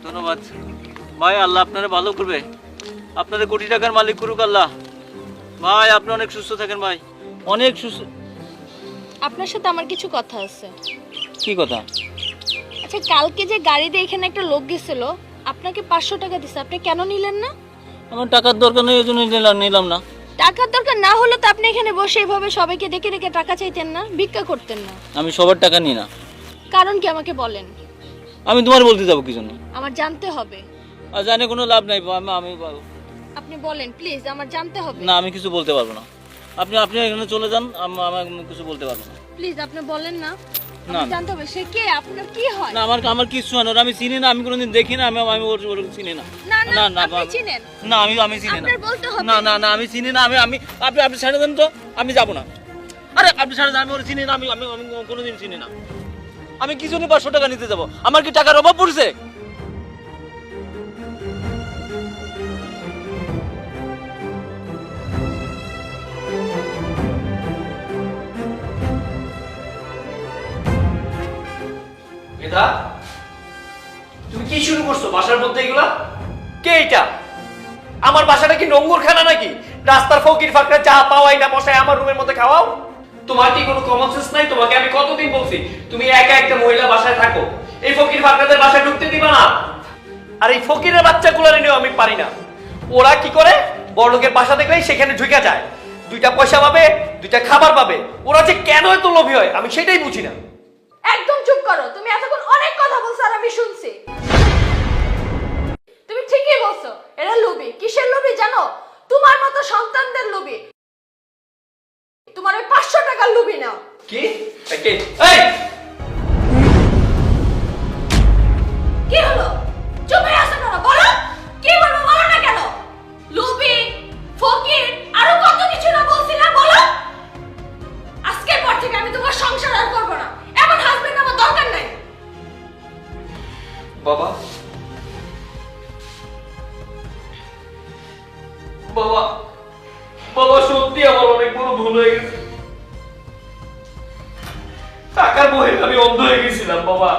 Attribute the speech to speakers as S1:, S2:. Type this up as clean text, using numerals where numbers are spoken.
S1: ধন্যবাদ ভাই, আল্লাহ আপনারা ভালো করবে, আপনাদের কোটি টাকার মালিক করুক আল্লাহ। ভাই আপনি অনেক সুস্থ থাকেন ভাই, অনেক সুস্থ।
S2: আপনার সাথে আমার কিছু কথা আছে।
S1: কি কথা?
S2: আচ্ছা, কালকে যে গাড়ি দিয়ে এখানে একটা লোক গেছিল, আপনাকে 500 টাকা দিছে, আপনি কেন নিলেন না?
S1: আমার টাকার দরকার নেই, এই জন্য নিলাম না।
S2: টাকার দরকার না হলে তো আপনি এখানে বসে এভাবে সবাইকে ডেকে ডেকে টাকা চাইতেন না, ভিক্ষা করতেন না।
S1: আমি সবার টাকা নিই না।
S2: কারণ কি আমাকে বলেন?
S1: আমি তোমার বলতে যাবো কি জন্য?
S2: আমার জানতে হবে।
S1: আর জানে কোনো লাভ নাই। আমি
S2: আপনি বলেন প্লিজ, আমার জানতে হবে।
S1: না, আমি কিছু বলতে পারবো না। আপনি এখানে চলে যান, আমি কিছু বলতে পারবো না।
S2: প্লিজ আপনি বলেন না,
S1: না
S2: আমার জানতে হবে। সে কে? আপনার কি হয়?
S1: না, আমার কিছু হয় না, আমি চিনি না, আমি কোনোদিন দেখি না, আমি ওর চিনি না।
S2: না
S1: না
S2: না,
S1: না
S2: আপনি চিনেন?
S1: না, আমি চিনি না।
S2: আপনার বলতে হবে।
S1: না না না, আমি চিনি না। আপনি ছেড়ে দেন তো, আমি যাবো না। আরে আপনি ছেড়ে দেন, আমি ওর চিনি না, আমি কোনোদিন চিনি না। আমি কি জন্য 500 টাকা নিতে যাবো? আমার কি টাকার অভাব পড়ছে?
S3: মেধা, তুমি কি শুরু করছো বাসার মধ্যে এগুলা? কে এটা? আমার বাসাটা কি নোংরখানা নাকি? রাস্তার ফকির ফাকরা চা পাওয়াই না বসায় আমার রুমের মধ্যে খাওয়াও? তোমার কি কোনো কমন সেন্স নাই? তোমাকে আমি কতদিন বলছি তুমি একা একটা মহিলা বাসায় থাকো, এই ফকির ফাকরাদের বাসায় ঢুকতে দিবা না। আর এই ফকিরের বাচ্চাগুলোর নিয়েও আমি পারি না। ওরা কি করে? বড়লোকের বাসা দেখলেই সেখানে ঢুকে যায়, 2টা পয়সা পাবে, 2টা খাবার পাবে। ওরা যে কেন এত লোভী হয় আমি সেটাই বুঝি না।
S2: একদম চুপ করো, তুমি এতক্ষণ অনেক কথা বলছো আর আমি শুনছি। তুমি ঠিকই বলছো, এরা লোভী। কিসের লোভী জানো? তোমার মতো সন্তানদের লোভী। তোমার ওই 500 টাকার লোভী না।
S3: কি? কে? এই!
S2: কি হলো? চুপ হয়ে আছো কেন? বলো, কি বলবো বলো না কেন? লোভী, ফকির, আরো কত কিছু না বলছি না, বলো। আজকের পর থেকে আমি তোমার সংসার আর করব না। এমন হাজবেন্ড আমার দরকার নাই।
S3: বাবা, বাবা, বাবা, সত্যি আমার অনেক বড় ভুল হয়ে গেছে। টাকার বহে আমি অন্ধ হয়ে গেছিলাম বাবা।